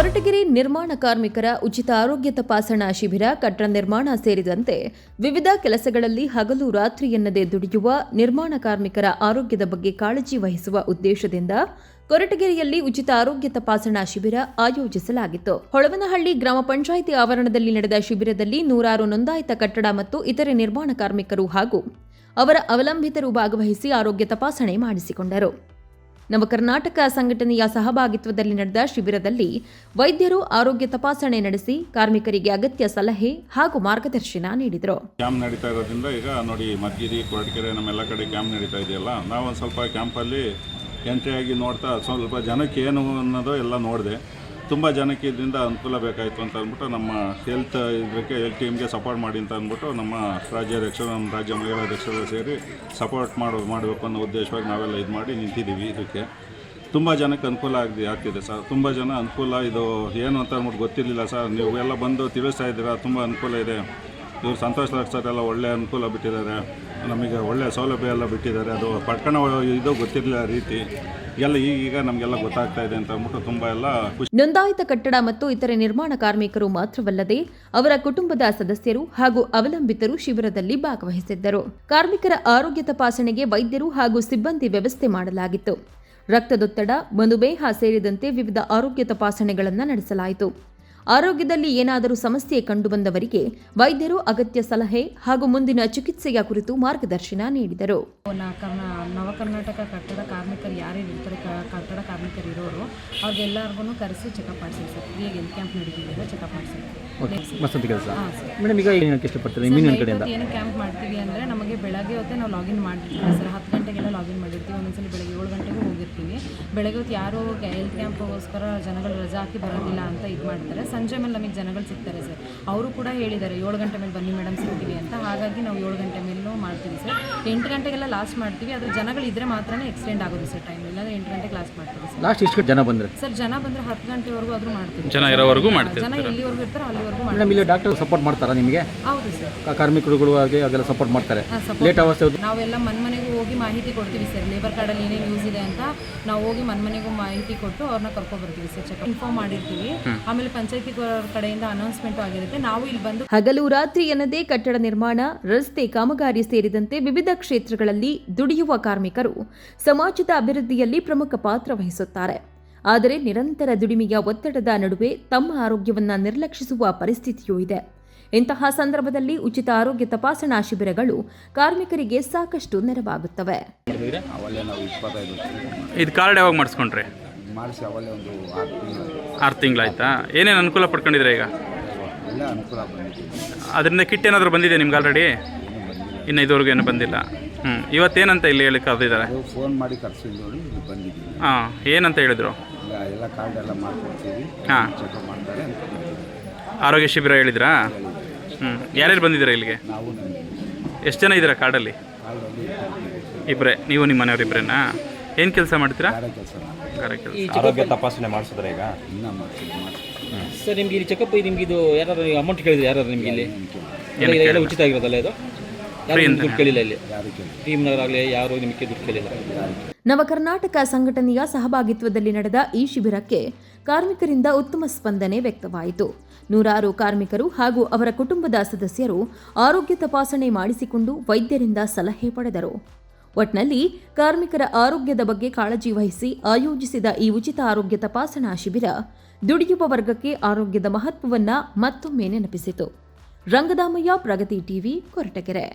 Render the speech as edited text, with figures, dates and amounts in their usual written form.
ಕೊರಟಗೆರೆ ನಿರ್ಮಾಣ ಕಾರ್ಮಿಕರ ಉಚಿತ ಆರೋಗ್ಯ ತಪಾಸಣಾ ಶಿಬಿರ, ಕಟ್ಟಡ ನಿರ್ಮಾಣ ಸೇರಿದಂತೆ ವಿವಿಧ ಕೆಲಸಗಳಲ್ಲಿ ಹಗಲು ರಾತ್ರಿ ಎನ್ನದೇ ದುಡಿಯುವ ನಿರ್ಮಾಣ ಕಾರ್ಮಿಕರ ಆರೋಗ್ಯದ ಬಗ್ಗೆ ಕಾಳಜಿ ವಹಿಸುವ ಉದ್ದೇಶದಿಂದ ಕೊರಟಗೆರೆಯಲ್ಲಿ ಉಚಿತ ಆರೋಗ್ಯ ತಪಾಸಣಾ ಶಿಬಿರ ಆಯೋಜಿಸಲಾಗಿತ್ತು. ಹೊಳವನಹಳ್ಳಿ ಗ್ರಾಮ ಪಂಚಾಯಿತಿ ಆವರಣದಲ್ಲಿ ನಡೆದ ಶಿಬಿರದಲ್ಲಿ ನೂರಾರು ನೋಂದಾಯಿತ ಕಟ್ಟಡ ಮತ್ತು ಇತರೆ ನಿರ್ಮಾಣ ಕಾರ್ಮಿಕರು ಹಾಗೂ ಅವರ ಅವಲಂಬಿತರು ಭಾಗವಹಿಸಿ ಆರೋಗ್ಯ ತಪಾಸಣೆ ಮಾಡಿಸಿಕೊಂಡರು. ನವಕರ್ನಾಟಕ ಸಂಘಟನೆಯ ಸಹಭಾಗಿತ್ವದಲ್ಲಿ ನಡೆದ ಶಿಬಿರದಲ್ಲಿ ವೈದ್ಯರು ಆರೋಗ್ಯ ತಪಾಸಣೆ ನಡೆಸಿ ಕಾರ್ಮಿಕರಿಗೆ ಅಗತ್ಯ ಸಲಹೆ ಹಾಗೂ ಮಾರ್ಗದರ್ಶನ ನೀಡಿದರು. ಕ್ಯಾಂಪ್ ನಡೀತಾ ಇರೋದ್ರಿಂದ ಈಗ ನೋಡಿ ಮದ್ಗಿರಿ, ಕೊರಟಗೆರೆ ನಮ್ಮೆಲ್ಲ ಕಡೆ ಕ್ಯಾಂಪ್ ನಡೀತಾ ಇದೆಯಲ್ಲ, ನಾವೊಂದು ಸ್ವಲ್ಪ ಕ್ಯಾಂಪಲ್ಲಿ ಎಂಟ್ರಿ ಆಗಿ ನೋಡ್ತಾ ಸ್ವಲ್ಪ ಜನಕ್ಕೆ ಏನು ಅನ್ನೋದು ಎಲ್ಲ ನೋಡಿದೆ. ತುಂಬ ಜನಕ್ಕೆ ಇದರಿಂದ ಅನುಕೂಲ ಬೇಕಾಯಿತು ಅಂತ ಅಂದ್ಬಿಟ್ಟು ನಮ್ಮ ಹೆಲ್ತ್ ಟೀಮ್ಗೆ ಸಪೋರ್ಟ್ ಮಾಡಿ ಅಂತ ಅಂದ್ಬಿಟ್ಟು ನಮ್ಮ ರಾಜ್ಯಾಧ್ಯಕ್ಷರು, ನಮ್ಮ ರಾಜ್ಯ ಮಹಿಳಾಧ್ಯಕ್ಷರು ಸೇರಿ ಸಪೋರ್ಟ್ ಮಾಡಬೇಕು ಅನ್ನೋ ಉದ್ದೇಶವಾಗಿ ನಾವೆಲ್ಲ ಇದು ಮಾಡಿ ನಿಂತಿದ್ದೀವಿ. ಇದಕ್ಕೆ ತುಂಬ ಜನಕ್ಕೆ ಅನುಕೂಲ ಆಗ್ತಿದೆ ಸರ್. ತುಂಬ ಜನ ಅನುಕೂಲ ಇದು ಏನು ಅಂತ ಅಂದ್ಬಿಟ್ಟು ಗೊತ್ತಿರಲಿಲ್ಲ ಸರ್. ನೀವು ಎಲ್ಲ ಬಂದು ತಿಳಿಸ್ತಾ ಇದ್ದೀರಾ, ತುಂಬ ಅನುಕೂಲ ಇದೆ. ಇವರು ಸಂತೋಷ್ ಸರ್ ಎಲ್ಲ ಒಳ್ಳೆ ಅನುಕೂಲ ಬಿಟ್ಟಿದ್ದಾರೆ, ನಮಗೆ ಒಳ್ಳೆಯ ಸೌಲಭ್ಯ ಎಲ್ಲ ಬಿಟ್ಟಿದ್ದಾರೆ. ಅದು ಪಟ್ಕಣ ಇದು ಗೊತ್ತಿರಲಿಲ್ಲ ರೀತಿ ಎಲ್ಲ ಈಗ ನಮಗೆಲ್ಲ ಗೊತ್ತಾಗ್ತಾ ಇದೆ ಅಂತ ಅಂದ್ಬಿಟ್ಟು ತುಂಬ ಎಲ್ಲ ಖುಷಿ. ನೋಂದಾಯಿತ ಕಟ್ಟಡ ಮತ್ತು ಇತರೆ ನಿರ್ಮಾಣ ಕಾರ್ಮಿಕರು ಮಾತ್ರವಲ್ಲದೆ ಅವರ ಕುಟುಂಬದ ಸದಸ್ಯರು ಹಾಗೂ ಅವಲಂಬಿತರು ಶಿಬಿರದಲ್ಲಿ ಭಾಗವಹಿಸಿದ್ದರು. ಕಾರ್ಮಿಕರ ಆರೋಗ್ಯ ತಪಾಸಣೆಗೆ ವೈದ್ಯರು ಹಾಗೂ ಸಿಬ್ಬಂದಿ ವ್ಯವಸ್ಥೆ ಮಾಡಲಾಗಿತ್ತು. ರಕ್ತದೊತ್ತಡ, ಮಧುಮೇಹ ಸೇರಿದಂತೆ ವಿವಿಧ ಆರೋಗ್ಯ ತಪಾಸಣೆಗಳನ್ನು ನಡೆಸಲಾಯಿತು. ಆರೋಗ್ಯದಲ್ಲಿ ಏನಾದರೂ ಸಮಸ್ಯೆ ಕಂಡುಬಂದವರಿಗೆ ವೈದ್ಯರು ಅಗತ್ಯ ಸಲಹೆ ಹಾಗೂ ಮುಂದಿನ ಚಿಕಿತ್ಸೆಯ ಕುರಿತು ಮಾರ್ಗದರ್ಶನ ನೀಡಿದರು. ನವಕರ್ನಾಟಕ ಕಟ್ಟಡ ಕಾರ್ಮಿಕರು ಯಾರ್ಯಾರು ಇರ್ತಾರೆ, ಕಟ್ಟಡ ಕಾರ್ಮಿಕರು ಇರೋರು ಅವ್ರಿಗೆಲ್ಲರಿಗೂ ಕರೆಸಿ ಚೆಕಪ್ ಮಾಡಿಸಿ ಸರ್. ಈಗ ಎಲ್ ಕ್ಯಾಂಪ್ ನಡೀತಿದೆ, ಚೆಕಪ್ ಮಾಡಿಸಿ. ಏನು ಕ್ಯಾಂಪ್ ಮಾಡ್ತೀವಿ ಅಂದರೆ ನಮಗೆ ಬೆಳಗ್ಗೆ ಹೊತ್ತೆ ನಾವು ಲಾಗಿನ್ ಮಾಡಿರ್ತೀವಿ ಸರ್. 10 ಗಂಟೆಗೆಲ್ಲ ಲಾಗಿನ್ ಮಾಡಿರ್ತೀವಿ. ಒಂದೊಂದ್ಸಲಿ ಬೆಳಗ್ಗೆ 7 ಗಂಟೆಗೆ ಹೋಗಿರ್ತೀವಿ. ಬೆಳಗ್ಗೆ ಹೊತ್ತು ಯಾರು ಹೆಲ್ತ್ ಕ್ಯಾಂಪ್ಗೋಸ್ಕರ ಜನಗಳು ರಜಾ ಹಾಕಿ ಬರೋದಿಲ್ಲ ಅಂತ ಇದು ಮಾಡ್ತಾರೆ. ಸಂಜೆ ಮೇಲೆ ನಮಗೆ ಜನಗಳು ಸಿಗ್ತಾರೆ ಸರ್. ಅವರು ಕೂಡ ಹೇಳಿದ್ದಾರೆ 7 ಗಂಟೆ ಮೇಲೆ ಬನ್ನಿ ಮೇಡಮ್ ಸಿಗ್ತೀವಿ ಅಂತ. ಹಾಗಾಗಿ ನಾವು 7 ಗಂಟೆ ಮೇಲೂ ಮಾಡ್ತೀವಿ ಸರ್. 8 ಗಂಟೆಗೆಲ್ಲ ಲಾಸ್ಟ್ ಮಾಡ್ತೀವಿ. ಆದರೆ ಜನಗಳು ಇದ್ರೆ ಮಾತ್ರ ಎಕ್ಸ್ಟೆಂಡ್ ಆಗೋದು ಸರ್ ಟೈಮ್. ಇಲ್ಲಾಂದ್ರೆ 8 ಗಂಟೆಗೆ ಲಾಸ್ಟ್ ಮಾಡ್ತೀವಿ ಸರ್. ಲಾಸ್ಟ್ ಎಷ್ಟು ಜನ ಬಂದರೆ ಸರ್? ಜನ ಬಂದರೆ 10 ಗಂಟೆವರೆಗೂ ಆದರೂ ಮಾಡ್ತೀವಿ. ಜನ ಇರೋವರೆಗೂ ಮಾಡ್ತೀವಿ. ಜನ ಎಲ್ಲಿವರೆಗೂ ಇರ್ತಾರೆ ಅಲ್ಲಿವರೆಗೂ ಮಾಡ್ತೀವಿ. ಇಲ್ಲಿ ಡಾಕ್ಟರ್ ಸಪೋರ್ಟ್ ಮಾಡ್ತಾರಾ ನಿಮಗೆ? ಹೌದು ಸರ್. ಕಾರ್ಮಿಕರುಗಳು ಅದೆಲ್ಲ ಸಪೋರ್ಟ್ ಮಾಡ್ತಾರೆ. ಲೇಟ್ ಅವಸ್ಥೆ ನಾವೆಲ್ಲ ಮನೆಗೂ ಹೋಗಿ ಮಾಹಿತಿ ಕೊಡ್ತೀವಿ ಸರ್. ಲೇಬರ್ ಕಾರ್ಡಲ್ಲಿ ಏನೇನು ಯೂಸ್ ಇದೆ ಅಂತ ನಾವು ಹೋಗಿ ಮನೆಗೂ ಮಾಹಿತಿ ಕೊಟ್ಟು ಅವ್ರನ್ನ ಕರ್ಕೊಬರ್ತೀವಿ ಸರ್. ಚೆಕ್ ಇನ್ಫಾರ್ಮ್ ಮಾಡಿರ್ತೀವಿ. ಆಮೇಲೆ ಪಂಚಾಯತಿ ಕಡೆಯಿಂದ ಅನೌನ್ಸ್ಮೆಂಟ್ ಆಗಿರುತ್ತೆ. ನಾವು ಇಲ್ಲಿ ಬಂದು ಹಗಲು ರಾತ್ರಿ ಎನ್ನದೇ ಕಟ್ಟಡ ನಿರ್ಮಾಣ, ರಸ್ತೆ ಕಾಮಗಾರಿ ಸೇರಿದಂತೆ ವಿವಿಧ ಕ್ಷೇತ್ರಗಳಲ್ಲಿ ದುಡಿಯುವ ಕಾರ್ಮಿಕರು ಸಮಾಜದ ಅಭಿವೃದ್ಧಿಯಲ್ಲಿ ಪ್ರಮುಖ ಪಾತ್ರ ವಹಿಸುತ್ತಾರೆ. ಆದರೆ ನಿರಂತರ ದುಡಿಮೆಯ ಒತ್ತಡದ ನಡುವೆ ತಮ್ಮ ಆರೋಗ್ಯವನ್ನ ನಿರ್ಲಕ್ಷಿಸುವ ಪರಿಸ್ಥಿತಿಯೂ ಇದೆ. ಇಂತಹ ಸಂದರ್ಭದಲ್ಲಿ ಉಚಿತ ಆರೋಗ್ಯ ತಪಾಸಣಾ ಶಿಬಿರಗಳು ಕಾರ್ಮಿಕರಿಗೆ ಸಾಕಷ್ಟು ನೆರವಾಗುತ್ತವೆ. ಇದು ಕಾರ್ಡ್ ಯಾವಾಗ ಮಾಡಿಸ್ಕೊಂಡ್ರೆ? ಮಾಡಿಸಿ ಅವಲ್ಲೇ ಒಂದು 6 ತಿಂಗಳಾಯ್ತಾ? ಏನೇನು ಅನುಕೂಲ ಪಡ್ಕೊಂಡಿದ್ರೆ ಈಗ? ಎಲ್ಲ ಅನುಕೂಲ ಬಂದಿದೆ. ಅದರಿಂದ ಕಿಟ್ ಏನಾದರೂ ಬಂದಿದೆ ನಿಮ್ಗೆ ಆಲ್ರೆಡಿ? ಇನ್ನು ಇದುವರೆಗೂ ಏನು ಬಂದಿಲ್ಲ. ಇವತ್ತೇನಂತ ಇಲ್ಲಿ ಹೇಳಿ ಕರೆದಿದ್ದಾರೆ? ಫೋನ್ ಮಾಡಿ ಕರ್ಸಿದ್ದು ಬಂದಿದ್ದೀವಿ. ಹಾಂ, ಏನಂತ ಹೇಳಿದ್ರು? ಎಲ್ಲ ಕಾರ್ಡ್ ಎಲ್ಲ ಮಾಡ್ಕೊಡ್ತೀವಿ, ಹಾಂ, ಚೆಕಪ್ ಮಾಡ್ತಾರೆ ಅಂತ. ಆರೋಗ್ಯ ಶಿಬಿರ ಹೇಳಿದ್ರಾ? ಯಾರ್ಯಾರು ಬಂದಿದ್ದೀರಾ ಇಲ್ಲಿಗೆ? ನಾವು ಎಷ್ಟು ಜನ ಇದ್ದೀರಾ ಕಾರ್ಡಲ್ಲಿ? ಇಬ್ಬರೇ, ನೀವು ನಿಮ್ಮ ಮನೆಯವ್ರು ಇಬ್ಬರೇನಾ? ಏನು ಕೆಲಸ ಮಾಡ್ತೀರಾ? ಗಾರೆ ಕೆಲಸ. ಆರೋಗ್ಯ ತಪಾಸಣೆ ಮಾಡಿಸಿದ್ರೆ ಈಗ ಇನ್ನೂ ಮಾಡ್ತೀವಿ. ಸರ್, ನಿಮ್ಗೆ ಇಲ್ಲಿ ಚೆಕಪ್ ನಿಮ್ಗೆ ಇದು ಯಾರು ಅಮೌಂಟ್ ಕೇಳಿದ್ರೆ ಯಾರು ನಿಮ್ಗೆ ಇಲ್ಲಿ ಎಲ್ಲ ಉಚಿತ ಆಗಿರೋದಲ್ಲ? ಇದು ದುಡ್ಡು ಕೇಳಿಲ್ಲ ಇಲ್ಲಿ ಟೀಮ್ನವರಾಗಲಿ ಯಾರು ನಿಮಗೆ ದುಡ್ಡು ಕೇಳಿಲ್ಲ. ನವಕರ್ನಾಟಕ ಸಂಘಟನೆಯ ಸಹಭಾಗಿತ್ವದಲ್ಲಿ ನಡೆದ ಈ ಶಿಬಿರಕ್ಕೆ ಕಾರ್ಮಿಕರಿಂದ ಉತ್ತಮ ಸ್ಪಂದನೆ ವ್ಯಕ್ತವಾಯಿತು. ನೂರಾರು ಕಾರ್ಮಿಕರು ಹಾಗೂ ಅವರ ಕುಟುಂಬದ ಸದಸ್ಯರು ಆರೋಗ್ಯ ತಪಾಸಣೆ ಮಾಡಿಸಿಕೊಂಡು ವೈದ್ಯರಿಂದ ಸಲಹೆ ಪಡೆದರು. ಒಟ್ನಲ್ಲಿ ಕಾರ್ಮಿಕರ ಆರೋಗ್ಯದ ಬಗ್ಗೆ ಕಾಳಜಿ ವಹಿಸಿ ಆಯೋಜಿಸಿದ ಈ ಉಚಿತ ಆರೋಗ್ಯ ತಪಾಸಣಾ ಶಿಬಿರ ದುಡಿಯುವ ವರ್ಗಕ್ಕೆ ಆರೋಗ್ಯದ ಮಹತ್ವವನ್ನು ಮತ್ತೊಮ್ಮೆ ನೆನಪಿಸಿತು. ರಂಗದಾಮಯ್ಯ, ಪ್ರಗತಿ ಟಿವಿ, ಕೊರಟಗೆರೆ.